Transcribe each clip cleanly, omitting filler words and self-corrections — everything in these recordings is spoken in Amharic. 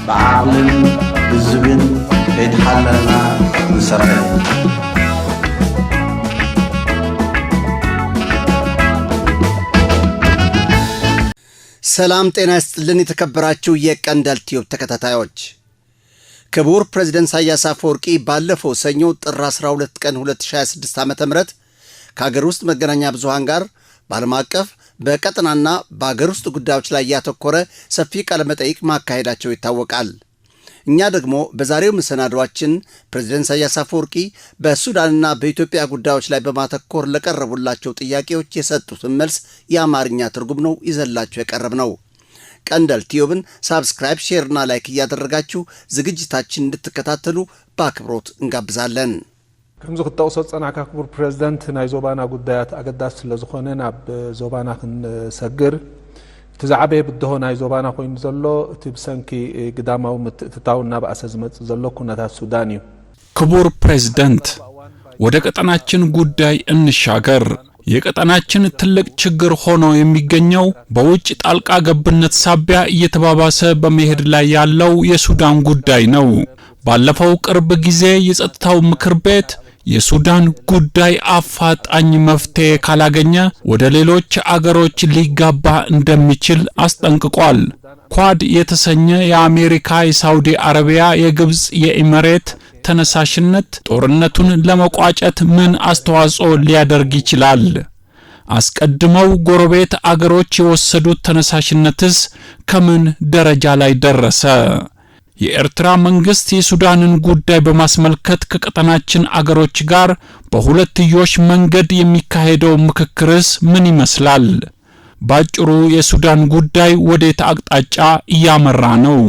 بعقل بالزبن يتحللنا نسرع ሰላም ጤና ይስጥልን የተከበራችሁ የቀንደል ቲዩብ ተከታታዮች ክቡር ፕሬዝዳንት ኢሳያስ አፈወርቂ ባለፈው ሰኞ ጥር 12 ቀን 2026 ዓ.ም ከሀገር ውስጥ መገናኛ ብዙሃን ጋር በዓለም አቀፍ በቀጠናና በሀገር ውስጥ ጉዳዮች ላይ ያተኮረ ሰፊ ቃለ መጠይቅ ማካሄዳቸው ይታወቃል። እኛ ደግሞ በዛሬው መሰናዷችን ፕሬዝዳንት ኢሳያስ አፈወርቂ በሱዳንና በኢትዮጵያ ጉዳዮች ላይ በማተኮር ለቀረቡላቸው ጥያቄዎች የሰጡትን መልስ የአማርኛ ትርጉም ነው ይዘላችሁ የቀረብነው። ቀንደል ቲዩብን ሳብስክራይብ፣ ሼር እና ላይክ እያደረጋችሁ ዝግጅታችን እንድትከታተሉ በአክብሮት እንጋብዛለን። ከምዚ ክተውሶ ጸናካ ክቡር ፕሬዝዳንት ናይ ዞባና ጉዳያት አገዳስ ስለዝኾነ ናብ ዞባና ክንሰግር تزعبه بدهون هاي زبانة خوين زلوا تبسنكي قدامه تتاونا بأساس مت زلوا كنا تاع السوداني. كبور بريزيدنت ودك أتناچن ጉዳይ እንሻገር የቀጠናችን ትልቅ ችግር ሆኖ የሚገኘው በውጭ ጣልቃ ገብነት ሳቢያ እየተባባሰ በመሄድ ላይ ያለው የሱዳን ጉዳይ ነው። ባለፈው ቅርብ ጊዜ የጸጥታው ምክር ቤት የሱዳን ጉዳይ አፋጣኝ መፍትሄ ካላገኘ ወደ ሌሎች አገሮች ሊጋባ እንደሚችል አስጠንቅቋል። ኳድ የተሰኘ የአሜሪካ፣ የሳውዲ አረቢያ፣ የግብጽ፣ የኢሚሬት ተነሳሽነት ጦርነቱን ለመቋጨት ምን አስተዋጽኦ ሊያደርግ ይችላል? አስቀድመው ጎረቤት አገሮች የወሰዱት ተነሳሽነትስ ከምን ደረጃ ላይ ደረሰ? የኤርትራ መንግስት የሱዳንን ጉዳይ በማስመልከት ከቀጠናችን አገሮች ጋር በሁለትዮሽ መንገድ የሚካሄደው ምክክርስ ምን ይመስላል? ባጭሩ የሱዳን ጉዳይ ወዴት አቅጣጫ እያመራ ነው?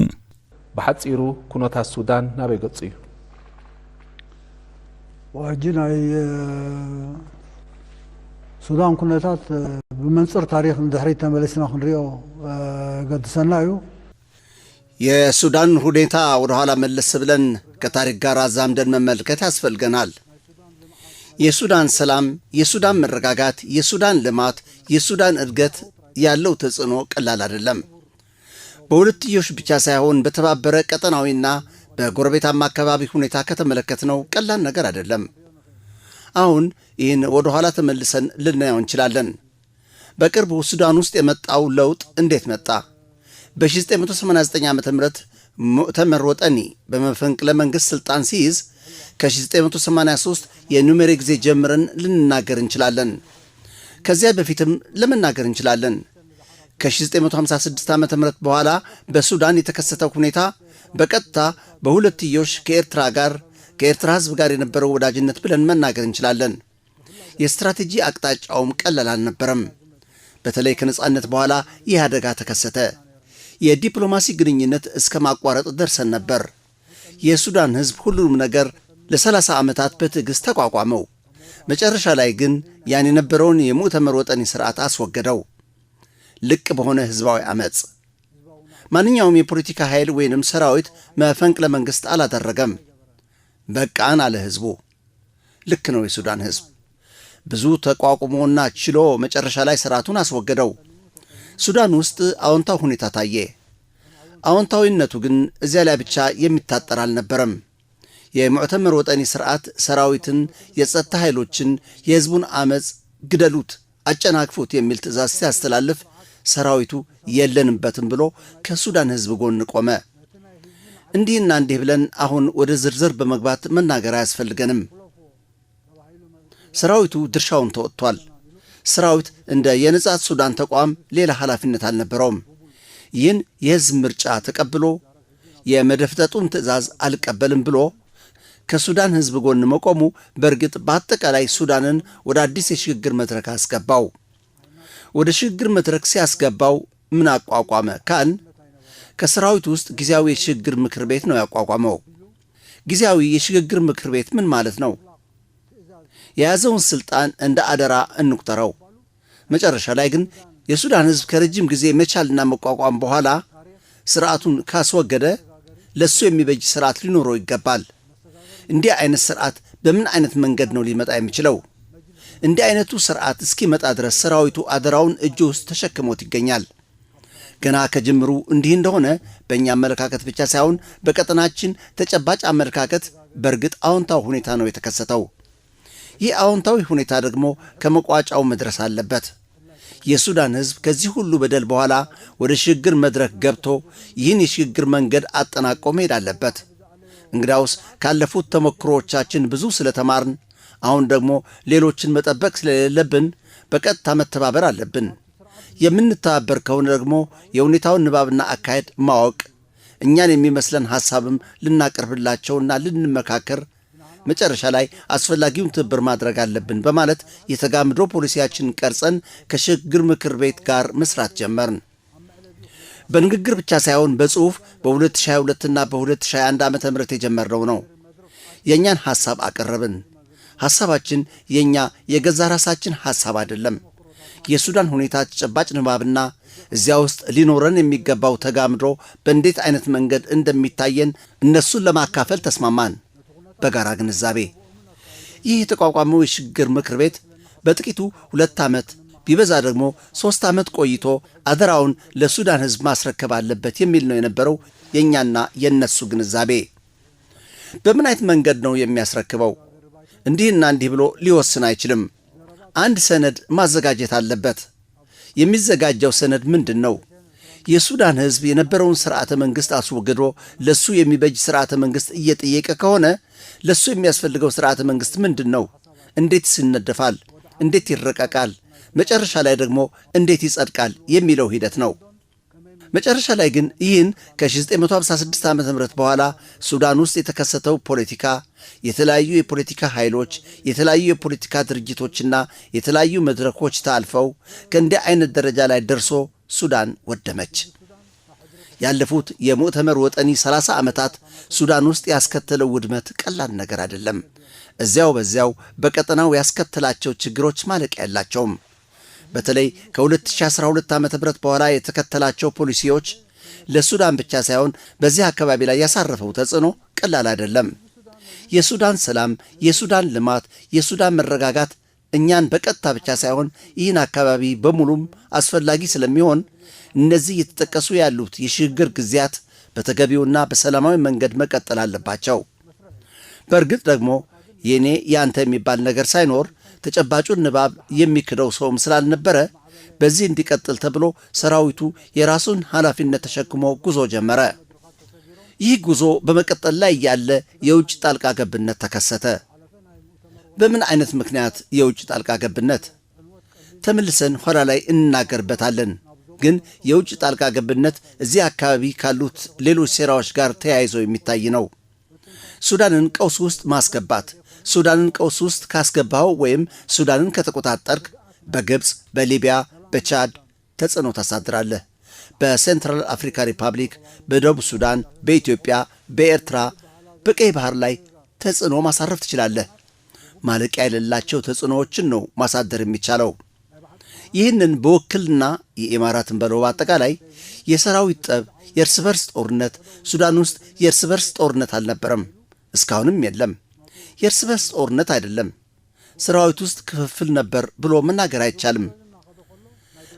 በሐጺሩ ኩነታት ሱዳን ናበይ ገጽ እዩ ዋጅናይ ሱዳን ኩነታት በመንጽር ታሪክ እንድሕሪት ተመለስና ክንሪኦ ገድሰና እዩ። የሱዳን ሁኔታ ወደ ኋላ መለስ ብለን ከታሪክ ጋር አዛምደን መመልከት ያስፈልገናል። የሱዳን ሰላም፣ የሱዳን መረጋጋት፣ የሱዳን ልማት፣ የሱዳን እድገት ያለው ተጽዕኖ ቀላል አይደለም። በሁለትዮሽ ብቻ ሳይሆን በተባበረ ቀጠናዊና በጎረቤታማ አካባቢ ሁኔታ ከተመለከትነው ቀላል ነገር አይደለም። አሁን ይህን ወደ ኋላ ተመልሰን ልናየው እንችላለን። በቅርቡ ሱዳን ውስጥ የመጣው ለውጥ እንዴት መጣ? በ1989 ዓመተ ምህረት ሙዕተመር ወጠኒ በመፈንቅለ መንግስት ስልጣን ሲይዝ ከ1983 የኑሜሪክ ጊዜ ጀምረን ልንናገር እንችላለን። ከዚያ በፊትም ለመናገር እንችላለን። ከ1956 ዓመተ ምህረት በኋላ በሱዳን የተከሰተው ሁኔታ በቀጥታ በሁለትዮሽ ከኤርትራ ህዝብ ጋር የነበረው ወዳጅነት ብለን መናገር እንችላለን። የስትራቴጂ አቅጣጫውም ቀላል አልነበረም። በተለይ ከነጻነት በኋላ ይህ አደጋ ተከሰተ። የዲፕሎማሲ ግንኙነት እስከ ማቋረጥ ደርሰን ነበር። የሱዳን ህዝብ ሁሉንም ነገር ለ30 ዓመታት በትዕግስት ተቋቋመው። መጨረሻ ላይ ግን ያን የነበረውን የሙዕተመር ወጠኒ ስርዓት አስወገደው። ልቅ በሆነ ህዝባዊ አመጽ ማንኛውም የፖለቲካ ኃይል ወይንም ሰራዊት መፈንቅለ መንግስት አላደረገም። በቃን አለ ህዝቡ። ልክ ነው። የሱዳን ህዝብ ብዙ ተቋቁሞና ችሎ መጨረሻ ላይ ስርዓቱን አስወገደው። ሱዳን ውስጥ አዎንታዊ ሁኔታ ታየ። አዎንታዊነቱ ግን እዚያ ላይ ብቻ የሚታጠር አልነበረም። የሙዕተመር ወጠኒ ስርዓት ሰራዊትን፣ የጸጥታ ኃይሎችን የህዝቡን አመጽ ግደሉት፣ አጨናቅፉት የሚል ትዕዛዝ ሲያስተላልፍ ሰራዊቱ የለንበትም ብሎ ከሱዳን ህዝብ ጎን ቆመ። እንዲህና እንዲህ ብለን አሁን ወደ ዝርዝር በመግባት መናገር አያስፈልገንም። ሰራዊቱ ድርሻውን ተወጥቷል። ሰራዊት እንደ የነጻት ሱዳን ተቋም ሌላ ኃላፊነት አልነበረውም። ይህን የህዝብ ምርጫ ተቀብሎ የመደፍጠጡን ትዕዛዝ አልቀበልም ብሎ ከሱዳን ህዝብ ጎን መቆሙ በእርግጥ በአጠቃላይ ሱዳንን ወደ አዲስ የሽግግር መድረክ አስገባው። ወደ ሽግግር መድረክ ሲያስገባው ምን አቋቋመ ካል ከሰራዊት ውስጥ ጊዜያዊ የሽግግር ምክር ቤት ነው ያቋቋመው። ጊዜያዊ የሽግግር ምክር ቤት ምን ማለት ነው? የያዘውን ስልጣን እንደ አደራ እንቁጠረው። መጨረሻ ላይ ግን የሱዳን ህዝብ ከረጅም ጊዜ መቻልና መቋቋም በኋላ ስርዓቱን ካስወገደ ለሱ የሚበጅ ስርዓት ሊኖረው ይገባል። እንዲህ አይነት ስርዓት በምን አይነት መንገድ ነው ሊመጣ የሚችለው? እንዲህ አይነቱ ስርዓት እስኪመጣ ድረስ ሰራዊቱ አደራውን እጁ ውስጥ ተሸክሞት ይገኛል። ገና ከጅምሩ እንዲህ እንደሆነ በእኛ አመለካከት ብቻ ሳይሆን በቀጠናችን ተጨባጭ አመለካከት በእርግጥ አዎንታዊ ሁኔታ ነው የተከሰተው። ይህ አዎንታዊ ሁኔታ ደግሞ ከመቋጫው መድረስ አለበት። የሱዳን ሕዝብ ከዚህ ሁሉ በደል በኋላ ወደ ሽግግር መድረክ ገብቶ ይህን የሽግግር መንገድ አጠናቆ መሄድ አለበት። እንግዳውስ ካለፉት ተሞክሮዎቻችን ብዙ ስለተማርን አሁን ደግሞ ሌሎችን መጠበቅ ስለሌለብን በቀጥታ መተባበር አለብን። የምንተባበር ከሆነ ደግሞ የሁኔታውን ንባብና አካሄድ ማወቅ፣ እኛን የሚመስለን ሐሳብም ልናቀርብላቸውና ልንመካከር፣ መጨረሻ ላይ አስፈላጊውን ትብብር ማድረግ አለብን በማለት የተጋምዶ ፖሊሲያችንን ቀርጸን ከሽግግር ምክር ቤት ጋር መስራት ጀመርን። በንግግር ብቻ ሳይሆን በጽሑፍ በ2022 እና በ2021 ዓ.ም የጀመርነው ነው። የእኛን ሐሳብ አቀረብን። ሐሳባችን የእኛ የገዛ ራሳችን ሐሳብ አይደለም። የሱዳን ሁኔታ ተጨባጭ ንባብና እዚያ ውስጥ ሊኖረን የሚገባው ተጋምዶ በእንዴት አይነት መንገድ እንደሚታየን እነሱን ለማካፈል ተስማማን። በጋራ ግንዛቤ ይህ የተቋቋመው የሽግግር ምክር ቤት በጥቂቱ 2 ዓመት ቢበዛ ደግሞ 3 ዓመት ቆይቶ አደራውን ለሱዳን ሕዝብ ማስረከብ አለበት የሚል ነው የነበረው የእኛና የእነሱ ግንዛቤ። በምን አይነት መንገድ ነው የሚያስረክበው? እንዲህና እንዲህ ብሎ ሊወስን አይችልም። አንድ ሰነድ ማዘጋጀት አለበት። የሚዘጋጀው ሰነድ ምንድን ነው? የሱዳን ሕዝብ የነበረውን ስርዓተ መንግስት አስወግዶ ለሱ የሚበጅ ስርዓተ መንግስት እየጠየቀ ከሆነ ለሱ የሚያስፈልገው ስርዓተ መንግስት ምንድን ነው? እንዴት ይነደፋል? እንዴት ይረቀቃል? መጨረሻ ላይ ደግሞ እንዴት ይጸድቃል የሚለው ሂደት ነው። መጨረሻ ላይ ግን ይህን ከ1956 ዓ.ም በኋላ ሱዳን ውስጥ የተከሰተው ፖለቲካ፣ የተለያዩ የፖለቲካ ኃይሎች፣ የተለያዩ የፖለቲካ ድርጅቶችና የተለያዩ መድረኮች ታልፈው ከእንዲህ አይነት ደረጃ ላይ ደርሶ ሱዳን ወደመች። ያለፉት የሙዕተመር ወጠኒ 30 ዓመታት ሱዳን ውስጥ ያስከተለው ውድመት ቀላል ነገር አይደለም። እዚያው በዚያው በቀጠናው ያስከተላቸው ችግሮች ማለቂያ የላቸውም። በተለይ ከ2012 ዓ.ም በኋላ የተከተላቸው ፖሊሲዎች ለሱዳን ብቻ ሳይሆን በዚህ አካባቢ ላይ ያሳረፈው ተጽዕኖ ቀላል አይደለም። የሱዳን ሰላም፣ የሱዳን ልማት፣ የሱዳን መረጋጋት እኛን በቀጥታ ብቻ ሳይሆን ይህን አካባቢ በሙሉም አስፈላጊ ስለሚሆን እነዚህ የተጠቀሱ ያሉት የሽግግር ጊዜያት በተገቢውና በሰላማዊ መንገድ መቀጠል አለባቸው። በእርግጥ ደግሞ የኔ ያንተ የሚባል ነገር ሳይኖር ተጨባጩን ንባብ የሚክደው ሰውም ስላልነበረ በዚህ እንዲቀጥል ተብሎ ሰራዊቱ የራሱን ኃላፊነት ተሸክሞ ጉዞ ጀመረ። ይህ ጉዞ በመቀጠል ላይ ያለ የውጭ ጣልቃ ገብነት ተከሰተ። በምን አይነት ምክንያት የውጭ ጣልቃ ገብነት? ተመልሰን ኋላ ላይ እንናገርበታለን። ግን የውጭ ጣልቃ ገብነት እዚህ አካባቢ ካሉት ሌሎች ሴራዎች ጋር ተያይዞ የሚታይ ነው። ሱዳንን ቀውስ ውስጥ ማስገባት። ሱዳንን ቀውስ ውስጥ ካስገባው ወይም ሱዳንን ከተቆጣጠርክ በግብፅ፣ በሊቢያ፣ በቻድ ተጽዕኖ ታሳድራለህ። በሴንትራል አፍሪካ ሪፐብሊክ፣ በደቡብ ሱዳን፣ በኢትዮጵያ፣ በኤርትራ፣ በቀይ ባህር ላይ ተጽዕኖ ማሳረፍ ትችላለህ። ማለቂያ የሌላቸው ተጽዕኖዎችን ነው ማሳደር የሚቻለው። ይህንን በውክልና የኢማራትን በለው አጠቃላይ የሰራዊት ጠብ፣ የእርስ በርስ ጦርነት ሱዳን ውስጥ የእርስ በርስ ጦርነት አልነበረም፣ እስካሁንም የለም። የእርስ በርስ ጦርነት አይደለም፣ ሰራዊት ውስጥ ክፍፍል ነበር ብሎ መናገር አይቻልም።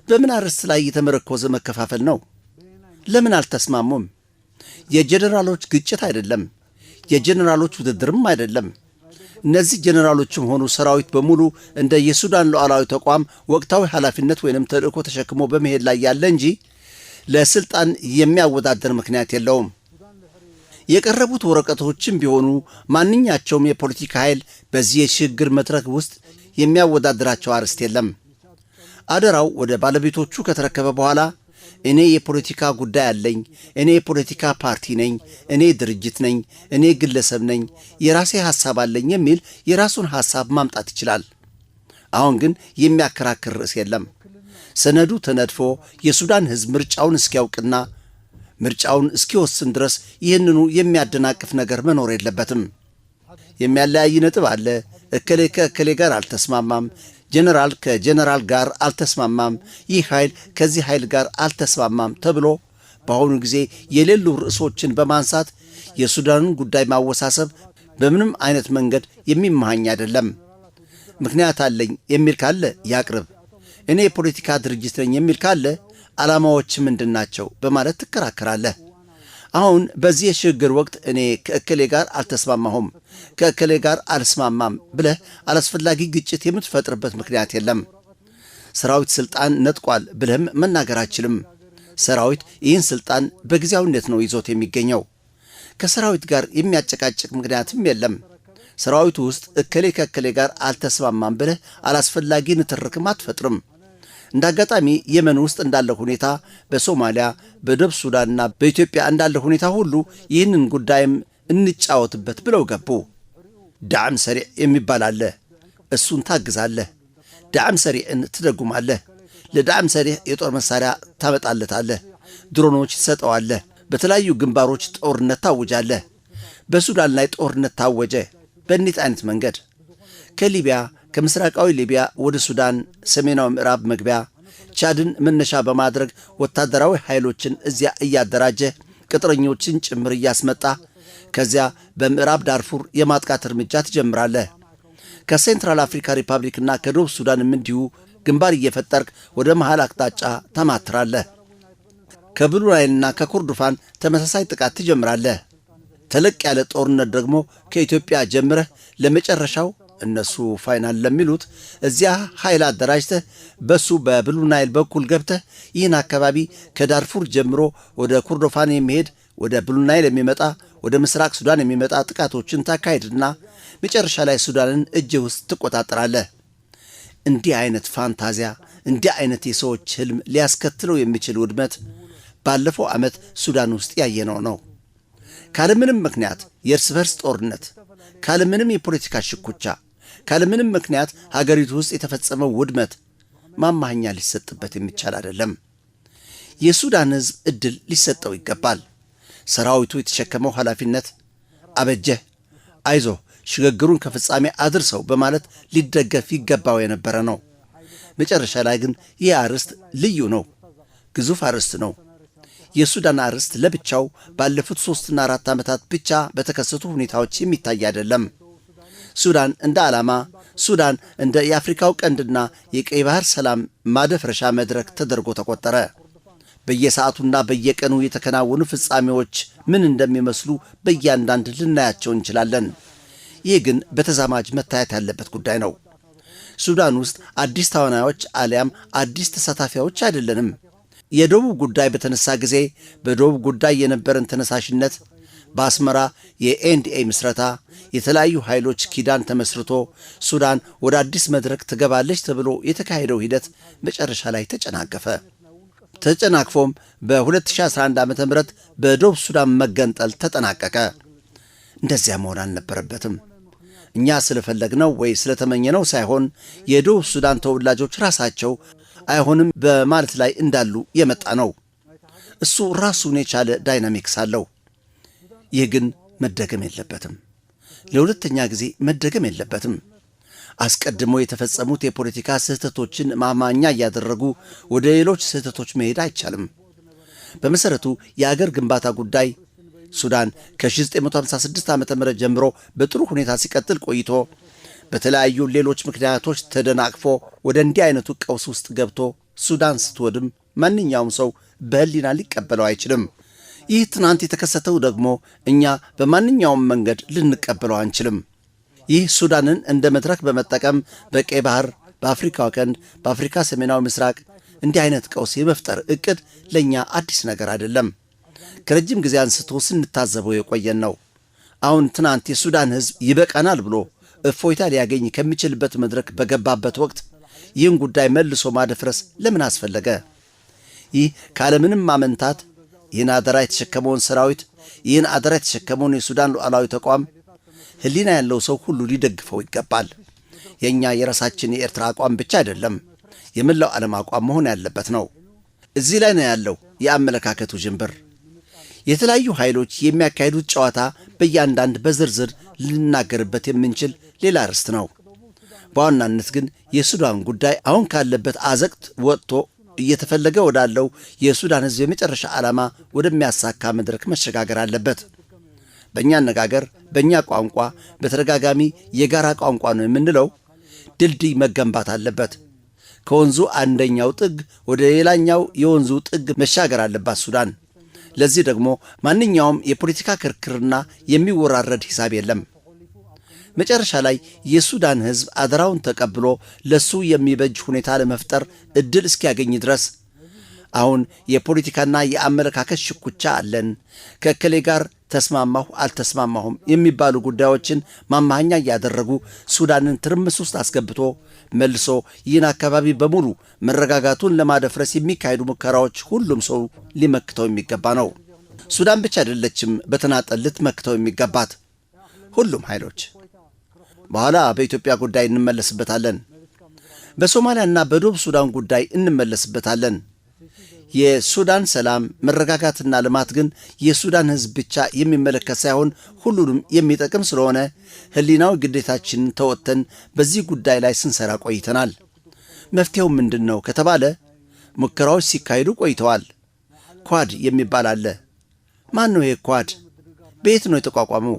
በምን አርዕስት ላይ የተመረኮዘ መከፋፈል ነው? ለምን አልተስማሙም? የጀነራሎች ግጭት አይደለም፣ የጀነራሎች ውድድርም አይደለም። እነዚህ ጀነራሎችም ሆኑ ሰራዊት በሙሉ እንደ የሱዳን ሉዓላዊ ተቋም ወቅታዊ ኃላፊነት ወይንም ተልእኮ ተሸክሞ በመሄድ ላይ ያለ እንጂ ለስልጣን የሚያወዳደር ምክንያት የለውም። የቀረቡት ወረቀቶችም ቢሆኑ ማንኛቸውም የፖለቲካ ኃይል በዚህ የሽግግር መድረክ ውስጥ የሚያወዳድራቸው አርዕስት የለም። አደራው ወደ ባለቤቶቹ ከተረከበ በኋላ እኔ የፖለቲካ ጉዳይ አለኝ፣ እኔ የፖለቲካ ፓርቲ ነኝ፣ እኔ ድርጅት ነኝ፣ እኔ ግለሰብ ነኝ፣ የራሴ ሐሳብ አለኝ የሚል የራሱን ሐሳብ ማምጣት ይችላል። አሁን ግን የሚያከራክር ርዕስ የለም። ሰነዱ ተነድፎ የሱዳን ሕዝብ ምርጫውን እስኪያውቅና ምርጫውን እስኪወስን ድረስ ይህንኑ የሚያደናቅፍ ነገር መኖር የለበትም። የሚያለያይ ነጥብ አለ። እከሌ ከእከሌ ጋር አልተስማማም፣ ጀነራል ከጀነራል ጋር አልተስማማም፣ ይህ ኃይል ከዚህ ኃይል ጋር አልተስማማም ተብሎ በአሁኑ ጊዜ የሌሉ ርዕሶችን በማንሳት የሱዳንን ጉዳይ ማወሳሰብ በምንም አይነት መንገድ የሚመሃኝ አይደለም። ምክንያት አለኝ የሚል ካለ ያቅርብ። እኔ የፖለቲካ ድርጅት ነኝ የሚል ካለ ዓላማዎች ምንድናቸው በማለት ትከራከራለህ። አሁን በዚህ የሽግግር ወቅት እኔ ከእከሌ ጋር አልተስማማሁም፣ ከእከሌ ጋር አልስማማም ብለህ አላስፈላጊ ግጭት የምትፈጥርበት ምክንያት የለም። ሰራዊት ስልጣን ነጥቋል ብለህም መናገር አችልም። ሰራዊት ይህን ስልጣን በጊዜያዊነት ነው ይዞት የሚገኘው። ከሰራዊት ጋር የሚያጨቃጭቅ ምክንያትም የለም። ሰራዊቱ ውስጥ እከሌ ከእከሌ ጋር አልተስማማም ብለህ አላስፈላጊ ንትርክም አትፈጥርም። እንደ አጋጣሚ የመን ውስጥ እንዳለ ሁኔታ በሶማሊያ፣ በደቡብ ሱዳንና በኢትዮጵያ እንዳለ ሁኔታ ሁሉ ይህንን ጉዳይም እንጫወትበት ብለው ገቡ። ዳዕም ሰሪዕ የሚባል አለ። እሱን ታግዛለህ። ዳዕም ሰሪዕን ትደጉማለህ። ለዳዕም ሰሪዕ የጦር መሳሪያ ታመጣለታለህ። ድሮኖች ትሰጠዋለህ። በተለያዩ ግንባሮች ጦርነት ታውጃለህ። በሱዳን ላይ ጦርነት ታወጀ። በእንዴት አይነት መንገድ? ከሊቢያ ከምስራቃዊ ሊቢያ ወደ ሱዳን ሰሜናዊ ምዕራብ መግቢያ ቻድን መነሻ በማድረግ ወታደራዊ ኃይሎችን እዚያ እያደራጀ ቅጥረኞችን ጭምር እያስመጣ ከዚያ በምዕራብ ዳርፉር የማጥቃት እርምጃ ትጀምራለህ። ከሴንትራል አፍሪካ ሪፐብሊክና ከደቡብ ሱዳንም እንዲሁ ግንባር እየፈጠርክ ወደ መሃል አቅጣጫ ተማትራለህ። ከብሉ ናይልና ከኮርዶፋን ተመሳሳይ ጥቃት ትጀምራለህ። ተለቅ ያለ ጦርነት ደግሞ ከኢትዮጵያ ጀምረህ ለመጨረሻው እነሱ ፋይናል ለሚሉት እዚያ ኃይል አደራጅተህ በሱ በብሉ ናይል በኩል ገብተህ ይህን አካባቢ ከዳርፉር ጀምሮ ወደ ኮርዶፋን የሚሄድ ወደ ብሉ ናይል የሚመጣ ወደ ምስራቅ ሱዳን የሚመጣ ጥቃቶችን ታካሂድና መጨረሻ ላይ ሱዳንን እጅ ውስጥ ትቆጣጠራለህ። እንዲህ አይነት ፋንታዚያ፣ እንዲህ አይነት የሰዎች ህልም ሊያስከትለው የሚችል ውድመት ባለፈው ዓመት ሱዳን ውስጥ ያየነው ነው። ካለምንም ምክንያት የእርስ በርስ ጦርነት፣ ካለምንም የፖለቲካ ሽኩቻ፣ ካለምንም ምክንያት ሀገሪቱ ውስጥ የተፈጸመው ውድመት ማማህኛ ሊሰጥበት የሚቻል አይደለም። የሱዳን ህዝብ እድል ሊሰጠው ይገባል። ሰራዊቱ የተሸከመው ኃላፊነት አበጀህ፣ አይዞህ፣ ሽግግሩን ከፍጻሜ አድርሰው በማለት ሊደገፍ ይገባው የነበረ ነው። መጨረሻ ላይ ግን ይህ አርዕስት ልዩ ነው፣ ግዙፍ አርዕስት ነው። የሱዳን አርዕስት ለብቻው ባለፉት 3 እና 4 ዓመታት ብቻ በተከሰቱ ሁኔታዎች የሚታይ አይደለም። ሱዳን እንደ ዓላማ፣ ሱዳን እንደ የአፍሪካው ቀንድና የቀይ ባህር ሰላም ማደፍረሻ መድረክ ተደርጎ ተቆጠረ። በየሰዓቱና በየቀኑ የተከናወኑ ፍጻሜዎች ምን እንደሚመስሉ በእያንዳንድ ልናያቸው እንችላለን። ይህ ግን በተዛማጅ መታየት ያለበት ጉዳይ ነው። ሱዳን ውስጥ አዲስ ተዋናዮች አሊያም አዲስ ተሳታፊዎች አይደለንም። የደቡብ ጉዳይ በተነሳ ጊዜ በደቡብ ጉዳይ የነበረን ተነሳሽነት፣ በአስመራ የኤንዲኤ ምስረታ፣ የተለያዩ ኃይሎች ኪዳን ተመስርቶ ሱዳን ወደ አዲስ መድረክ ትገባለች ተብሎ የተካሄደው ሂደት መጨረሻ ላይ ተጨናገፈ። ተጨናክፎም በ2011 ዓ.ም በደቡብ ሱዳን መገንጠል ተጠናቀቀ። እንደዚያ መሆን አልነበረበትም። እኛ ስለፈለግነው ወይ ስለተመኘነው ሳይሆን የደቡብ ሱዳን ተወላጆች ራሳቸው አይሆንም በማለት ላይ እንዳሉ የመጣ ነው። እሱ ራሱን የቻለ ዳይናሚክስ አለው። ይህ ግን መደገም የለበትም። ለሁለተኛ ጊዜ መደገም የለበትም። አስቀድሞ የተፈጸሙት የፖለቲካ ስህተቶችን ማማኛ እያደረጉ ወደ ሌሎች ስህተቶች መሄድ አይቻልም። በመሰረቱ የአገር ግንባታ ጉዳይ ሱዳን ከ1956 ዓ.ም ጀምሮ በጥሩ ሁኔታ ሲቀጥል ቆይቶ በተለያዩ ሌሎች ምክንያቶች ተደናቅፎ ወደ እንዲህ አይነቱ ቀውስ ውስጥ ገብቶ ሱዳን ስትወድም ማንኛውም ሰው በህሊና ሊቀበለው አይችልም። ይህ ትናንት የተከሰተው ደግሞ እኛ በማንኛውም መንገድ ልንቀበለው አንችልም። ይህ ሱዳንን እንደ መድረክ በመጠቀም በቀይ ባህር፣ በአፍሪካ ቀንድ፣ በአፍሪካ ሰሜናዊ ምስራቅ እንዲህ አይነት ቀውስ የመፍጠር እቅድ ለእኛ አዲስ ነገር አይደለም። ከረጅም ጊዜ አንስቶ ስንታዘበው የቆየን ነው። አሁን ትናንት የሱዳን ህዝብ ይበቃናል ብሎ እፎይታ ሊያገኝ ከሚችልበት መድረክ በገባበት ወቅት ይህን ጉዳይ መልሶ ማደፍረስ ለምን አስፈለገ? ይህ ካለምንም ማመንታት ይህን አደራ የተሸከመውን ሰራዊት፣ ይህን አደራ የተሸከመውን የሱዳን ሉዓላዊ ተቋም ህሊና ያለው ሰው ሁሉ ሊደግፈው ይገባል። የእኛ የራሳችን የኤርትራ አቋም ብቻ አይደለም፣ የመላው ዓለም አቋም መሆን ያለበት ነው። እዚህ ላይ ነው ያለው የአመለካከቱ ጅንብር። የተለያዩ ኃይሎች የሚያካሂዱት ጨዋታ በእያንዳንድ በዝርዝር ልናገርበት የምንችል ሌላ ርዕስት ነው። በዋናነት ግን የሱዳን ጉዳይ አሁን ካለበት አዘቅት ወጥቶ እየተፈለገ ወዳለው የሱዳን ህዝብ የመጨረሻ ዓላማ ወደሚያሳካ መድረክ መሸጋገር አለበት። በእኛ አነጋገር፣ በእኛ ቋንቋ በተደጋጋሚ የጋራ ቋንቋ ነው የምንለው፣ ድልድይ መገንባት አለበት። ከወንዙ አንደኛው ጥግ ወደ ሌላኛው የወንዙ ጥግ መሻገር አለባት ሱዳን። ለዚህ ደግሞ ማንኛውም የፖለቲካ ክርክርና የሚወራረድ ሂሳብ የለም። መጨረሻ ላይ የሱዳን ሕዝብ አደራውን ተቀብሎ ለሱ የሚበጅ ሁኔታ ለመፍጠር እድል እስኪያገኝ ድረስ አሁን የፖለቲካና የአመለካከት ሽኩቻ አለን፣ ከእከሌ ጋር ተስማማሁ አልተስማማሁም የሚባሉ ጉዳዮችን ማማኛ እያደረጉ ሱዳንን ትርምስ ውስጥ አስገብቶ መልሶ ይህን አካባቢ በሙሉ መረጋጋቱን ለማደፍረስ የሚካሄዱ ሙከራዎች ሁሉም ሰው ሊመክተው የሚገባ ነው። ሱዳን ብቻ አይደለችም በተናጠል ልትመክተው የሚገባት፣ ሁሉም ኃይሎች። በኋላ በኢትዮጵያ ጉዳይ እንመለስበታለን። በሶማሊያና በደቡብ ሱዳን ጉዳይ እንመለስበታለን። የሱዳን ሰላም መረጋጋትና ልማት ግን የሱዳን ሕዝብ ብቻ የሚመለከት ሳይሆን ሁሉንም የሚጠቅም ስለሆነ ሕሊናዊ ግዴታችንን ተወጥተን በዚህ ጉዳይ ላይ ስንሰራ ቆይተናል። መፍትሄው ምንድን ነው ከተባለ ሙከራዎች ሲካሄዱ ቆይተዋል። ኳድ የሚባል አለ። ማን ነው ይሄ ኳድ? በየት ነው የተቋቋመው?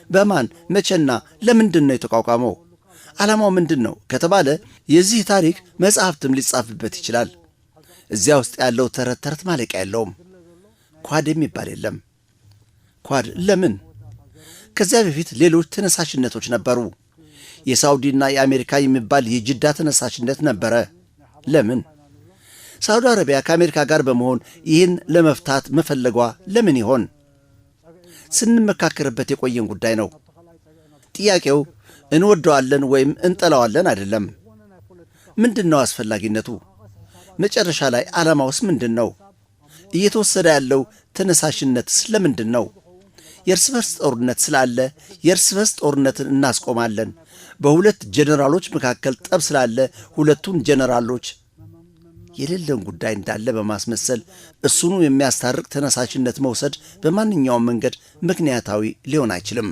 በማን መቼና ለምንድን ነው የተቋቋመው? ዓላማው ምንድን ነው ከተባለ የዚህ ታሪክ መጽሐፍትም ሊጻፍበት ይችላል። እዚያ ውስጥ ያለው ተረት ተረት ማለቂያ የለውም። ኳድ የሚባል የለም። ኳድ ለምን? ከዚያ በፊት ሌሎች ተነሳሽነቶች ነበሩ። የሳውዲና የአሜሪካ የሚባል የጅዳ ተነሳሽነት ነበረ። ለምን? ሳውዲ አረቢያ ከአሜሪካ ጋር በመሆን ይህን ለመፍታት መፈለጓ ለምን ይሆን? ስንመካከርበት የቆየን ጉዳይ ነው። ጥያቄው እንወደዋለን ወይም እንጠላዋለን አይደለም። ምንድን ነው አስፈላጊነቱ? መጨረሻ ላይ ዓላማውስ ምንድን ነው? እየተወሰደ ያለው ተነሳሽነትስ ለምንድን ነው? የእርስ በርስ ጦርነት ስላለ የእርስ በርስ ጦርነትን እናስቆማለን። በሁለት ጀነራሎች መካከል ጠብ ስላለ ሁለቱን ጀነራሎች የሌለን ጉዳይ እንዳለ በማስመሰል እሱኑ የሚያስታርቅ ተነሳሽነት መውሰድ በማንኛውም መንገድ ምክንያታዊ ሊሆን አይችልም።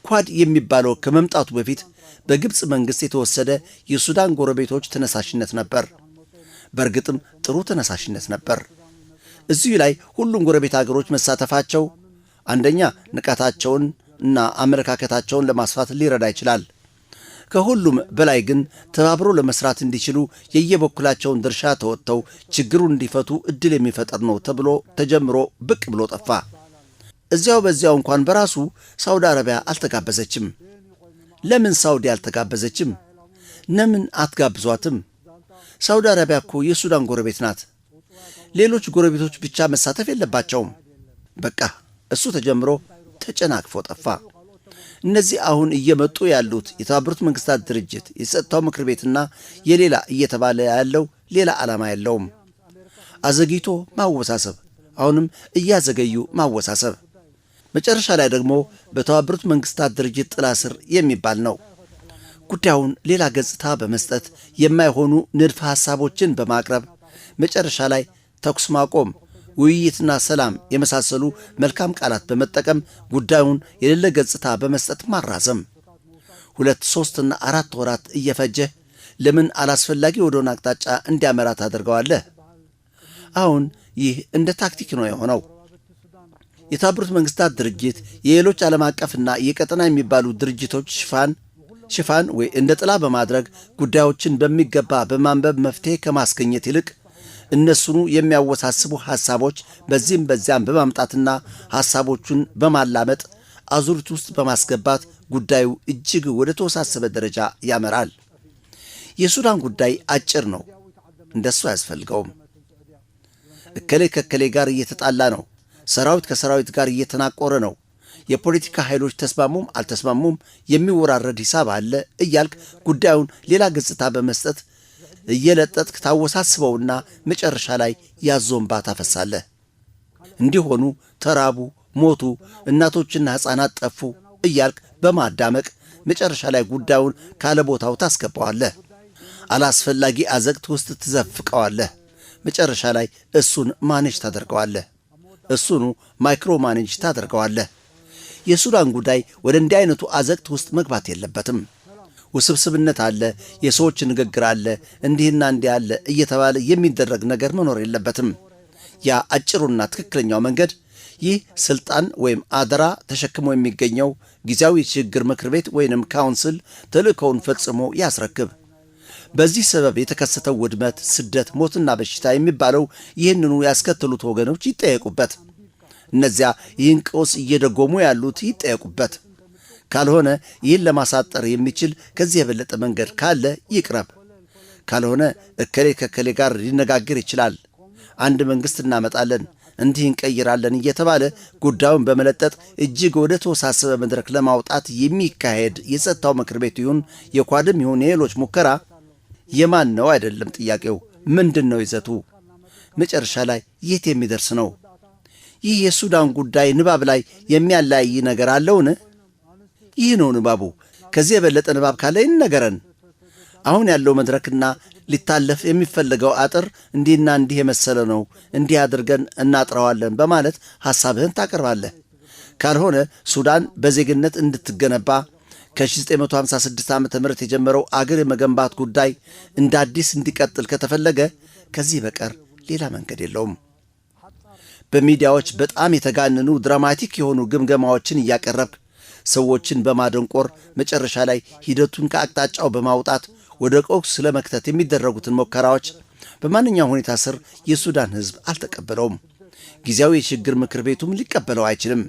ኳድ የሚባለው ከመምጣቱ በፊት በግብፅ መንግሥት የተወሰደ የሱዳን ጎረቤቶች ተነሳሽነት ነበር። በእርግጥም ጥሩ ተነሳሽነት ነበር። እዚሁ ላይ ሁሉም ጎረቤት አገሮች መሳተፋቸው አንደኛ ንቃታቸውን እና አመለካከታቸውን ለማስፋት ሊረዳ ይችላል። ከሁሉም በላይ ግን ተባብሮ ለመስራት እንዲችሉ የየበኩላቸውን ድርሻ ተወጥተው ችግሩን እንዲፈቱ እድል የሚፈጠር ነው ተብሎ ተጀምሮ ብቅ ብሎ ጠፋ። እዚያው በዚያው እንኳን በራሱ ሳውዲ አረቢያ አልተጋበዘችም። ለምን ሳውዲ አልተጋበዘችም? ለምን አትጋብዟትም? ሳውዲ አረቢያ እኮ የሱዳን ጎረቤት ናት። ሌሎች ጎረቤቶች ብቻ መሳተፍ የለባቸውም። በቃ እሱ ተጀምሮ ተጨናቅፎ ጠፋ። እነዚህ አሁን እየመጡ ያሉት የተባበሩት መንግስታት ድርጅት፣ የጸጥታው ምክር ቤትና የሌላ እየተባለ ያለው ሌላ ዓላማ የለውም። አዘግይቶ ማወሳሰብ፣ አሁንም እያዘገዩ ማወሳሰብ፣ መጨረሻ ላይ ደግሞ በተባበሩት መንግስታት ድርጅት ጥላ ስር የሚባል ነው። ጉዳዩን ሌላ ገጽታ በመስጠት የማይሆኑ ንድፈ ሐሳቦችን በማቅረብ መጨረሻ ላይ ተኩስ ማቆም፣ ውይይትና ሰላም የመሳሰሉ መልካም ቃላት በመጠቀም ጉዳዩን የሌለ ገጽታ በመስጠት ማራዘም 2፣ 3 እና 4 ወራት እየፈጀ ለምን አላስፈላጊ ወደሆነ አቅጣጫ እንዲያመራ ታደርገዋለህ? አሁን ይህ እንደ ታክቲክ ነው የሆነው። የተባበሩት መንግስታት ድርጅት የሌሎች ዓለም አቀፍና የቀጠና የሚባሉ ድርጅቶች ሽፋን ወይ እንደ ጥላ በማድረግ ጉዳዮችን በሚገባ በማንበብ መፍትሄ ከማስገኘት ይልቅ እነሱኑ የሚያወሳስቡ ሐሳቦች በዚህም በዚያም በማምጣትና ሐሳቦቹን በማላመጥ አዙሪት ውስጥ በማስገባት ጉዳዩ እጅግ ወደ ተወሳሰበ ደረጃ ያመራል። የሱዳን ጉዳይ አጭር ነው፣ እንደሱ አያስፈልገውም። እከሌ ከከሌ ጋር እየተጣላ ነው፣ ሰራዊት ከሰራዊት ጋር እየተናቆረ ነው፣ የፖለቲካ ኃይሎች ተስማሙም አልተስማሙም የሚወራረድ ሂሳብ አለ እያልክ ጉዳዩን ሌላ ገጽታ በመስጠት እየለጠጥክ ታወሳስበውና መጨረሻ ላይ ያዞንባ ታፈሳለህ። እንዲሆኑ ተራቡ፣ ሞቱ፣ እናቶችና ሕፃናት ጠፉ እያልክ በማዳመቅ መጨረሻ ላይ ጉዳዩን ካለ ቦታው ታስገባዋለህ። አላስፈላጊ አዘቅት ውስጥ ትዘፍቀዋለህ። መጨረሻ ላይ እሱን ማኔጅ ታደርገዋለህ። እሱኑ ማይክሮ ማኔጅ ታደርገዋለህ። የሱዳን ጉዳይ ወደ እንዲህ አይነቱ አዘቅት ውስጥ መግባት የለበትም። ውስብስብነት አለ፣ የሰዎች ንግግር አለ፣ እንዲህና እንዲህ አለ እየተባለ የሚደረግ ነገር መኖር የለበትም። ያ አጭሩና ትክክለኛው መንገድ ይህ ስልጣን ወይም አደራ ተሸክሞ የሚገኘው ጊዜያዊ የሽግግር ምክር ቤት ወይንም ካውንስል ተልእኮውን ፈጽሞ ያስረክብ። በዚህ ሰበብ የተከሰተው ውድመት፣ ስደት፣ ሞትና በሽታ የሚባለው ይህንኑ ያስከተሉት ወገኖች ይጠየቁበት። እነዚያ ይህን ቀውስ እየደጎሙ ያሉት ይጠየቁበት። ካልሆነ ይህን ለማሳጠር የሚችል ከዚህ የበለጠ መንገድ ካለ ይቅረብ። ካልሆነ እከሌ ከከሌ ጋር ሊነጋገር ይችላል፣ አንድ መንግስት እናመጣለን፣ እንዲህ እንቀይራለን እየተባለ ጉዳዩን በመለጠጥ እጅግ ወደ ተወሳሰበ መድረክ ለማውጣት የሚካሄድ የጸጥታው ምክር ቤት ይሁን የኳድም ይሁን የሌሎች ሙከራ የማን ነው አይደለም ጥያቄው፣ ምንድን ነው ይዘቱ? መጨረሻ ላይ የት የሚደርስ ነው? ይህ የሱዳን ጉዳይ ንባብ ላይ የሚያለያይ ነገር አለውን? ይህ ነው ንባቡ። ከዚህ የበለጠ ንባብ ካለ ይነገረን። አሁን ያለው መድረክና ሊታለፍ የሚፈልገው አጥር እንዲህና እንዲህ የመሰለ ነው፣ እንዲህ አድርገን እናጥረዋለን በማለት ሐሳብህን ታቀርባለህ። ካልሆነ ሱዳን በዜግነት እንድትገነባ ከ1956 ዓ.ም የጀመረው አገር የመገንባት ጉዳይ እንደ አዲስ እንዲቀጥል ከተፈለገ ከዚህ በቀር ሌላ መንገድ የለውም። በሚዲያዎች በጣም የተጋነኑ ድራማቲክ የሆኑ ግምገማዎችን እያቀረብክ ሰዎችን በማደንቆር መጨረሻ ላይ ሂደቱን ከአቅጣጫው በማውጣት ወደ ቀውስ ለመክተት የሚደረጉትን ሙከራዎች በማንኛውም ሁኔታ ስር የሱዳን ሕዝብ አልተቀበለውም። ጊዜያዊ የሽግግር ምክር ቤቱም ሊቀበለው አይችልም።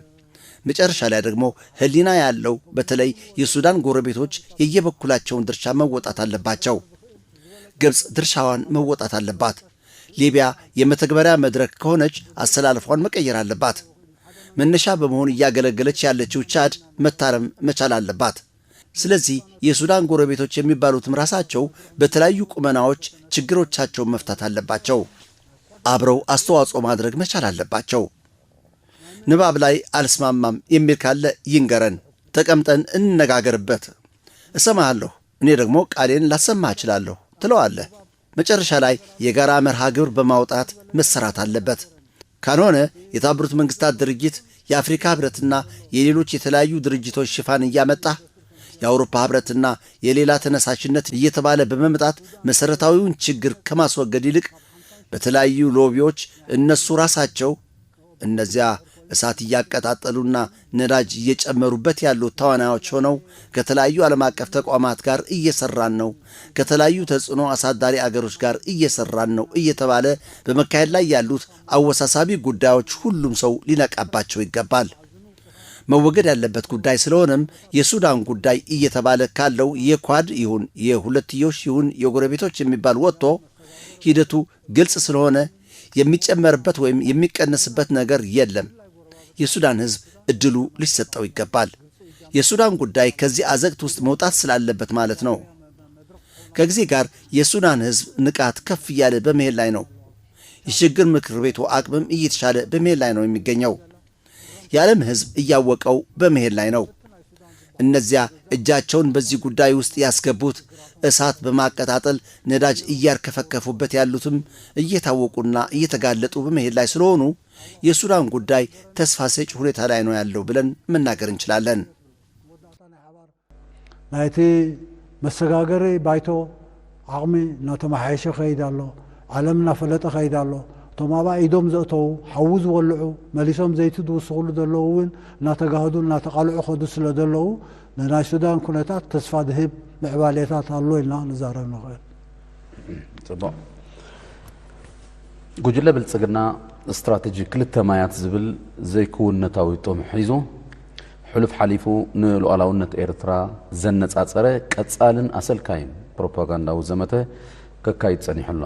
መጨረሻ ላይ ደግሞ ሕሊና ያለው በተለይ የሱዳን ጎረቤቶች የየበኩላቸውን ድርሻ መወጣት አለባቸው። ግብፅ ድርሻዋን መወጣት አለባት። ሊቢያ የመተግበሪያ መድረክ ከሆነች አሰላለፏን መቀየር አለባት። መነሻ በመሆን እያገለገለች ያለችው ቻድ መታረም መቻል አለባት። ስለዚህ የሱዳን ጎረቤቶች የሚባሉትም ራሳቸው በተለያዩ ቁመናዎች ችግሮቻቸውን መፍታት አለባቸው። አብረው አስተዋጽኦ ማድረግ መቻል አለባቸው። ንባብ ላይ አልስማማም የሚል ካለ ይንገረን፣ ተቀምጠን እንነጋገርበት። እሰማሃለሁ፣ እኔ ደግሞ ቃሌን ላሰማህ እችላለሁ ትለዋለህ። መጨረሻ ላይ የጋራ መርሃ ግብር በማውጣት መሰራት አለበት። ካልሆነ የተባበሩት መንግስታት ድርጅት፣ የአፍሪካ ህብረትና የሌሎች የተለያዩ ድርጅቶች ሽፋን እያመጣ የአውሮፓ ህብረትና የሌላ ተነሳሽነት እየተባለ በመምጣት መሰረታዊውን ችግር ከማስወገድ ይልቅ በተለያዩ ሎቢዎች እነሱ ራሳቸው እነዚያ እሳት እያቀጣጠሉና ነዳጅ እየጨመሩበት ያሉት ተዋናዮች ሆነው ከተለያዩ ዓለም አቀፍ ተቋማት ጋር እየሰራን ነው፣ ከተለያዩ ተጽዕኖ አሳዳሪ አገሮች ጋር እየሰራን ነው እየተባለ በመካሄድ ላይ ያሉት አወሳሳቢ ጉዳዮች ሁሉም ሰው ሊነቃባቸው ይገባል። መወገድ ያለበት ጉዳይ ስለሆነም የሱዳን ጉዳይ እየተባለ ካለው የኳድ ይሁን የሁለትዮሽ ይሁን የጎረቤቶች የሚባል ወጥቶ ሂደቱ ግልጽ ስለሆነ የሚጨመርበት ወይም የሚቀነስበት ነገር የለም። የሱዳን ሕዝብ እድሉ ሊሰጠው ይገባል። የሱዳን ጉዳይ ከዚህ አዘቅት ውስጥ መውጣት ስላለበት ማለት ነው። ከጊዜ ጋር የሱዳን ሕዝብ ንቃት ከፍ እያለ በመሄድ ላይ ነው። የሽግግር ምክር ቤቱ አቅምም እየተሻለ በመሄድ ላይ ነው የሚገኘው። የዓለም ሕዝብ እያወቀው በመሄድ ላይ ነው። እነዚያ እጃቸውን በዚህ ጉዳይ ውስጥ ያስገቡት እሳት በማቀጣጠል ነዳጅ እያርከፈከፉበት ያሉትም እየታወቁና እየተጋለጡ በመሄድ ላይ ስለሆኑ የሱዳን ጉዳይ ተስፋ ሰጪ ሁኔታ ላይ ነው ያለው ብለን መናገር እንችላለን። ናይቲ መሰጋገሪ ባይቶ አቅሚ ናተማሓየሸ ኸይድ ኣሎ ዓለም ናፈለጠ ኸይድ ኣሎ እቶም ኣብኣ ኢዶም ዘእተዉ ሓዊ ዝበልዑ መሊሶም ዘይቲ ዝውስኽሉ ዘለዉ እውን እናተጋህዱ እናተቃልዑ ኸዱ ስለ ዘለዉ ንናይ ሱዳን ኩነታት ተስፋ ዝህብ ምዕባሌታት ኣሎ ኢልና ንዛረብ ንኽእል። ጽቡቕ ጉጅለ ብልጽግና استراتيجي كلتا مايات زبل زي كونتاوي طمح ሒዙ حلف حليفو نلؤلاውነት ኤርትራ ዘነጻጸረ ቀጻልን አሰልካይን ፕሮፓጋንዳው ዘመተ ከካይት ጸኒሕሎ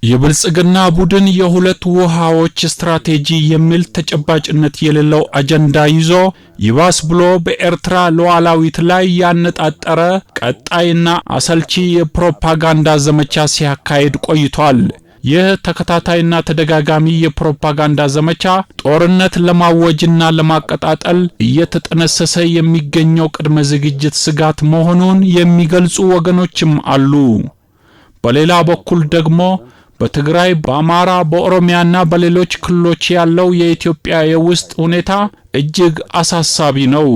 የብልጽግና ቡድን የሁለት ውሃዎች ስትራቴጂ የሚል ተጨባጭነት የሌለው አጀንዳ ይዞ ይባስ ብሎ በኤርትራ ሉዓላዊት ላይ ያነጣጠረ ቀጣይና አሰልቺ የፕሮፓጋንዳ ዘመቻ ሲያካሂድ ቆይቷል። ይህ ተከታታይና ተደጋጋሚ የፕሮፓጋንዳ ዘመቻ ጦርነት ለማወጅና ለማቀጣጠል እየተጠነሰሰ የሚገኘው ቅድመ ዝግጅት ስጋት መሆኑን የሚገልጹ ወገኖችም አሉ። በሌላ በኩል ደግሞ በትግራይ፣ በአማራ፣ በኦሮሚያና በሌሎች ክልሎች ያለው የኢትዮጵያ የውስጥ ሁኔታ እጅግ አሳሳቢ ነው።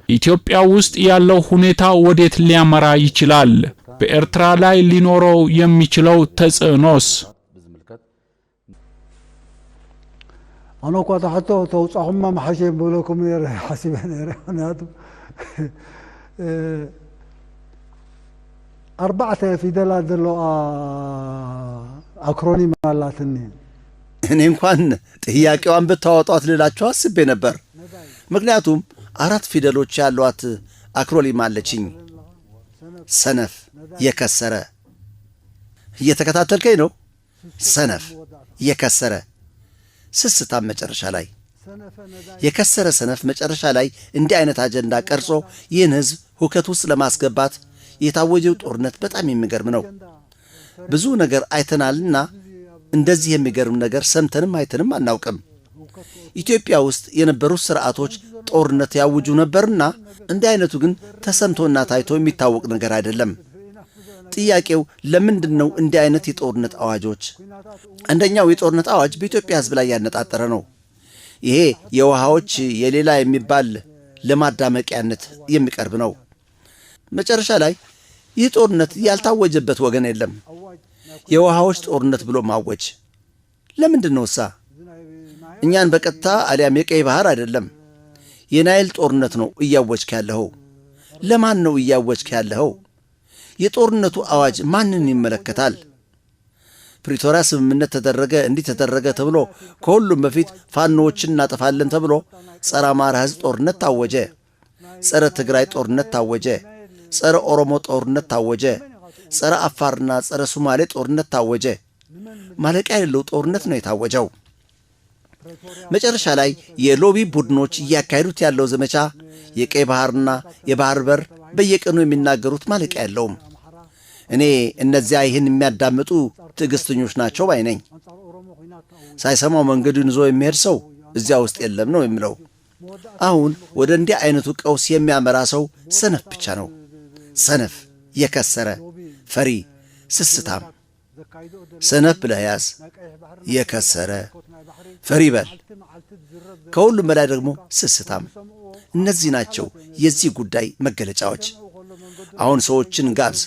ኢትዮጵያ ውስጥ ያለው ሁኔታ ወዴት ሊያመራ ይችላል? በኤርትራ ላይ ሊኖረው የሚችለው ተጽዕኖስ? أنا كنت حتى توصعهم ما حشي بقولكم يا حسيب أنا 4 ፊደላት ዘሎ አክሮኒም አላትኒ እኔ እንኳን ጥያቄዋን ብታወጣት ልላችሁ አስቤ ነበር። ምክንያቱም 4 ፊደሎች ያሏት አክሮኒም አለችኝ። ሰነፍ፣ የከሰረ። እየተከታተልከኝ ነው? ሰነፍ፣ የከሰረ፣ ስስታም መጨረሻ ላይ የከሰረ ሰነፍ መጨረሻ ላይ እንዲህ አይነት አጀንዳ ቀርጾ ይህን ህዝብ ሁከት ውስጥ ለማስገባት የታወጀው ጦርነት በጣም የሚገርም ነው። ብዙ ነገር አይተናልና እንደዚህ የሚገርም ነገር ሰምተንም አይተንም አናውቅም። ኢትዮጵያ ውስጥ የነበሩት ስርዓቶች ጦርነት ያውጁ ነበርና እንዲህ አይነቱ ግን ተሰምቶና ታይቶ የሚታወቅ ነገር አይደለም። ጥያቄው ለምንድን ነው እንዲህ አይነት የጦርነት አዋጆች? አንደኛው የጦርነት አዋጅ በኢትዮጵያ ህዝብ ላይ ያነጣጠረ ነው። ይሄ የውሃዎች የሌላ የሚባል ለማዳመቂያነት የሚቀርብ ነው። መጨረሻ ላይ ይህ ጦርነት ያልታወጀበት ወገን የለም። የውሃዎች ጦርነት ብሎ ማወጅ ለምንድን ነው? እኛን በቀጥታ አሊያም የቀይ ባህር አይደለም የናይል ጦርነት ነው እያወጅክ ያለኸው። ለማን ነው እያወጅክ ያለኸው? የጦርነቱ አዋጅ ማንን ይመለከታል? ፕሪቶሪያ ስምምነት ተደረገ፣ እንዲህ ተደረገ ተብሎ ከሁሉም በፊት ፋኖዎችን እናጠፋለን ተብሎ ጸረ አማራ ህዝብ ጦርነት ታወጀ፣ ጸረ ትግራይ ጦርነት ታወጀ፣ ጸረ ኦሮሞ ጦርነት ታወጀ፣ ጸረ አፋርና ጸረ ሶማሌ ጦርነት ታወጀ። ማለቂያ የሌለው ጦርነት ነው የታወጀው። መጨረሻ ላይ የሎቢ ቡድኖች እያካሄዱት ያለው ዘመቻ የቀይ ባህርና የባህር በር በየቀኑ የሚናገሩት ማለቂያ የለውም። እኔ እነዚያ ይህን የሚያዳምጡ ትዕግስተኞች ናቸው ባይ ነኝ። ሳይሰማው መንገዱን ይዞ የሚሄድ ሰው እዚያ ውስጥ የለም ነው የሚለው። አሁን ወደ እንዲህ አይነቱ ቀውስ የሚያመራ ሰው ሰነፍ ብቻ ነው። ሰነፍ፣ የከሰረ፣ ፈሪ፣ ስስታም። ሰነፍ ብለህ ያዝ፣ የከሰረ፣ ፈሪ በል፣ ከሁሉም በላይ ደግሞ ስስታም። እነዚህ ናቸው የዚህ ጉዳይ መገለጫዎች። አሁን ሰዎችን ጋብዝ፣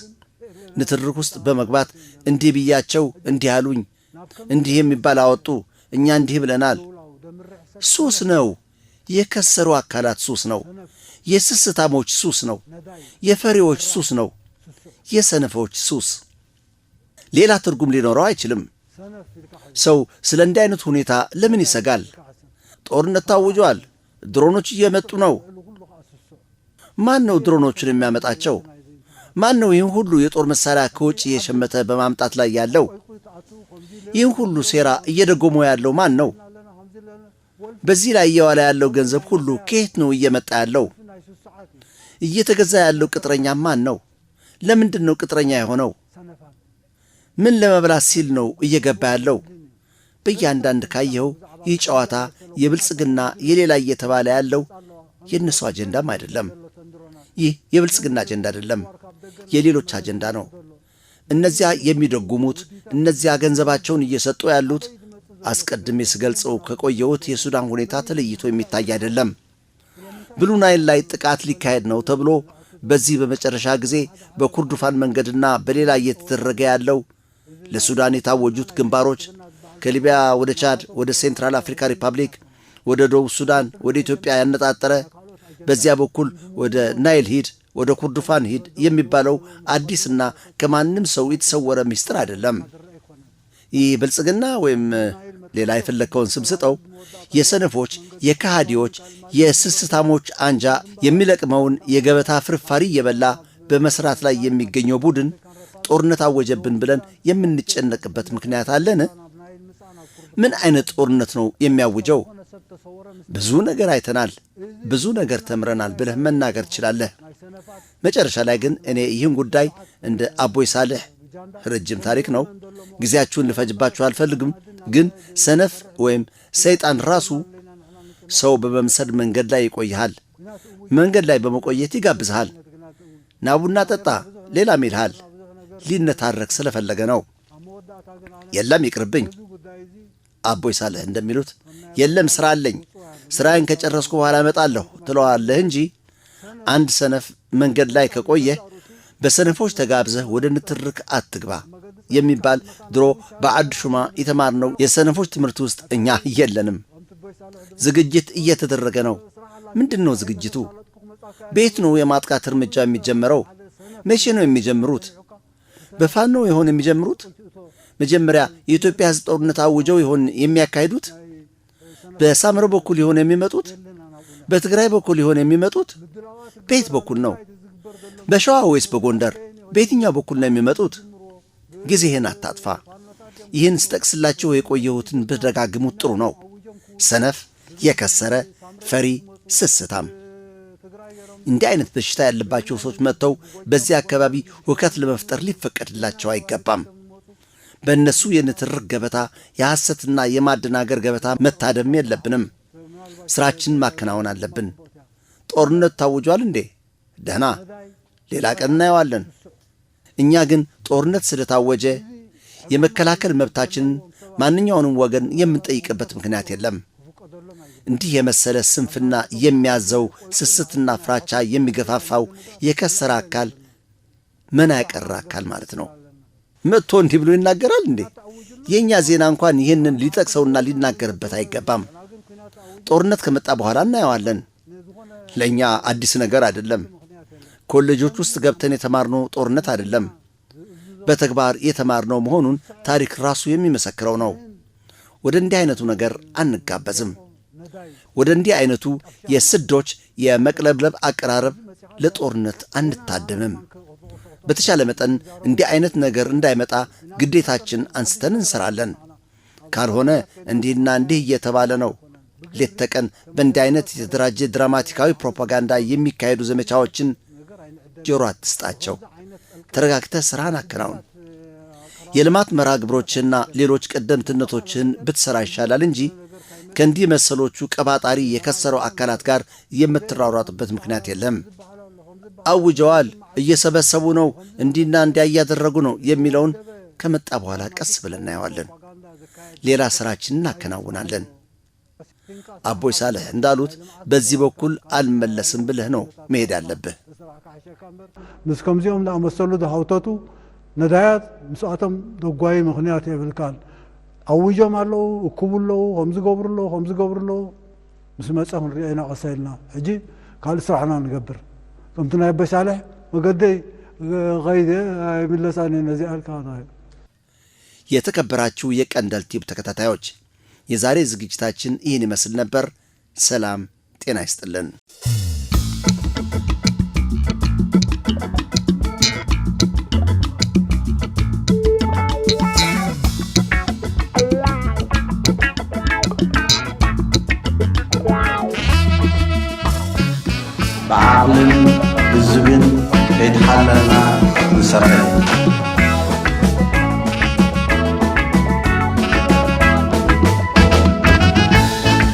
ንትርክ ውስጥ በመግባት እንዲህ ብያቸው እንዲህ አሉኝ፣ እንዲህ የሚባል አወጡ፣ እኛ እንዲህ ብለናል። ሱስ ነው። የከሰሩ አካላት ሱስ ነው። የስስታሞች ሱስ ነው። የፈሪዎች ሱስ ነው። የሰነፎች ሱስ ሌላ ትርጉም ሊኖረው አይችልም። ሰው ስለ እንዲህ አይነት ሁኔታ ለምን ይሰጋል? ጦርነት ታውጇል። ድሮኖች እየመጡ ነው። ማን ነው ድሮኖቹን የሚያመጣቸው? ማን ነው ይህን ሁሉ የጦር መሳሪያ ከውጭ እየሸመተ በማምጣት ላይ ያለው? ይህን ሁሉ ሴራ እየደጎመው ያለው ማን ነው? በዚህ ላይ እየዋለ ያለው ገንዘብ ሁሉ ከየት ነው እየመጣ ያለው? እየተገዛ ያለው ቅጥረኛ ማን ነው? ለምንድን ነው ቅጥረኛ የሆነው? ምን ለመብላት ሲል ነው እየገባ ያለው? በእያንዳንድ ካየኸው ይህ ጨዋታ የብልጽግና የሌላ እየተባለ ያለው የእነሱ አጀንዳም አይደለም። ይህ የብልጽግና አጀንዳ አይደለም፣ የሌሎች አጀንዳ ነው። እነዚያ የሚደጉሙት፣ እነዚያ ገንዘባቸውን እየሰጡ ያሉት አስቀድሜ ስገልጸው ከቆየሁት የሱዳን ሁኔታ ተለይቶ የሚታይ አይደለም። ብሉ ናይል ላይ ጥቃት ሊካሄድ ነው ተብሎ በዚህ በመጨረሻ ጊዜ በኩርዱፋን መንገድና በሌላ እየተደረገ ያለው ለሱዳን የታወጁት ግንባሮች ከሊቢያ ወደ ቻድ፣ ወደ ሴንትራል አፍሪካ ሪፐብሊክ፣ ወደ ደቡብ ሱዳን፣ ወደ ኢትዮጵያ ያነጣጠረ በዚያ በኩል ወደ ናይል ሂድ፣ ወደ ኩርዱፋን ሂድ የሚባለው አዲስና ከማንም ሰው የተሰወረ ምስጢር አይደለም። ይህ ብልጽግና ወይም ሌላ የፈለከውን ስም ስጠው የሰነፎች፣ የካሃዲዎች፣ የስስታሞች አንጃ የሚለቅመውን የገበታ ፍርፋሪ እየበላ በመስራት ላይ የሚገኘው ቡድን ጦርነት አወጀብን ብለን የምንጨነቅበት ምክንያት አለን? ምን አይነት ጦርነት ነው የሚያውጀው? ብዙ ነገር አይተናል፣ ብዙ ነገር ተምረናል ብለህ መናገር ትችላለህ። መጨረሻ ላይ ግን እኔ ይህን ጉዳይ እንደ አቦይ ሳልሕ ረጅም ታሪክ ነው፣ ጊዜያችሁን ልፈጅባችሁ አልፈልግም። ግን ሰነፍ ወይም ሰይጣን ራሱ ሰው በመምሰል መንገድ ላይ ይቆይሃል። መንገድ ላይ በመቆየት ይጋብዝሃል። ናቡና ጠጣ ሌላም ይልሃል። ሊነታረክ ስለፈለገ ነው። የለም ይቅርብኝ፣ አቦይ ሳልሕ እንደሚሉት የለም ስራ አለኝ፣ ስራዬን ከጨረስኩ በኋላ እመጣለሁ ትለዋለህ እንጂ አንድ ሰነፍ መንገድ ላይ ከቆየህ በሰነፎች ተጋብዘህ ወደ ንትርክ አትግባ የሚባል ድሮ በአድ ሹማ የተማርነው የሰነፎች ትምህርት ውስጥ እኛ የለንም። ዝግጅት እየተደረገ ነው። ምንድን ነው ዝግጅቱ? ቤት ነው የማጥቃት እርምጃ የሚጀመረው? መቼ ነው የሚጀምሩት? በፋኖ ይሆን የሚጀምሩት? መጀመሪያ የኢትዮጵያ ሕዝብ ጦርነት አውጀው ይሆን የሚያካሂዱት? በሳምረ በኩል ይሆን የሚመጡት? በትግራይ በኩል ይሆን የሚመጡት? በየት በኩል ነው? በሸዋ ወይስ በጎንደር? በየትኛው በኩል ነው የሚመጡት? ጊዜህን አታጥፋ። ይህን ስጠቅስላችሁ የቆየሁትን ብደጋግሙት ጥሩ ነው። ሰነፍ፣ የከሰረ፣ ፈሪ፣ ስስታም እንዲህ አይነት በሽታ ያለባቸው ሰዎች መጥተው በዚህ አካባቢ ሁከት ለመፍጠር ሊፈቀድላቸው አይገባም። በእነሱ የንትርክ ገበታ፣ የሐሰትና የማደናገር ገበታ መታደም የለብንም። ስራችንን ማከናወን አለብን። ጦርነት ታውጇል እንዴ? ደህና፣ ሌላ ቀን እናየዋለን። እኛ ግን ጦርነት ስለታወጀ የመከላከል መብታችንን ማንኛውንም ወገን የምንጠይቅበት ምክንያት የለም። እንዲህ የመሰለ ስንፍና የሚያዘው ስስትና ፍራቻ የሚገፋፋው የከሰረ አካል መና ያቀረ አካል ማለት ነው። መጥቶ እንዲህ ብሎ ይናገራል እንዴ? የእኛ ዜና እንኳን ይህንን ሊጠቅሰውና ሊናገርበት አይገባም። ጦርነት ከመጣ በኋላ እናየዋለን። ለእኛ አዲስ ነገር አይደለም። ኮሌጆች ውስጥ ገብተን የተማርነው ጦርነት አይደለም። በተግባር የተማርነው መሆኑን ታሪክ ራሱ የሚመሰክረው ነው። ወደ እንዲህ አይነቱ ነገር አንጋበዝም። ወደ እንዲህ አይነቱ የስዶች የመቅለብለብ አቀራረብ ለጦርነት አንታደምም። በተቻለ መጠን እንዲህ አይነት ነገር እንዳይመጣ ግዴታችን አንስተን እንሰራለን። ካልሆነ እንዲህና እንዲህ እየተባለ ነው። ሌት ተቀን በእንዲህ አይነት የተደራጀ ድራማቲካዊ ፕሮፓጋንዳ የሚካሄዱ ዘመቻዎችን ጆሮ አትስጣቸው። ተረጋግተህ ስራህን አከናውን። የልማት መርሃ ግብሮችና ሌሎች ቀደምትነቶችን ብትሰራ ይሻላል እንጂ ከእንዲህ መሰሎቹ ቀባጣሪ የከሰረው አካላት ጋር የምትራሯጥበት ምክንያት የለም። አውጀዋል፣ እየሰበሰቡ ነው፣ እንዲና እንዲያ እያደረጉ ነው የሚለውን ከመጣ በኋላ ቀስ ብለን እናየዋለን። ሌላ ስራችንን እናከናውናለን። አቦይ ሳልህ እንዳሉት በዚህ በኩል አልመለስም ብለህ ነው መሄድ ያለብህ። ምስ ከምዚኦም ዝኣመሰሉ ዝሃውተቱ ነዳያት ምስኣቶም ደጓይ ምክንያት የብልካን ኣውጆም ኣለዉ እኩቡ ኣለዉ ከምዝገብሩ ኣለዉ ከምዝገብሩ ኣለዉ ምስ መፀ ክንሪኦ ኢና ቀሳ ኢልና ሕጂ ካልእ ስራሕና ንገብር ከምቲ ናይ ኣቦይ ሳልሕ መገደይ ኸይደ ኣይምለሳኒ ነዚኣ ኢልካ የተከበራችሁ የቀንደል ቲዩብ ተከታታዮች የዛሬ ዝግጅታችን ይህን ይመስል ነበር። ሰላም ጤና ይስጥልን። بعقل بالزبن يتحللنا نسرع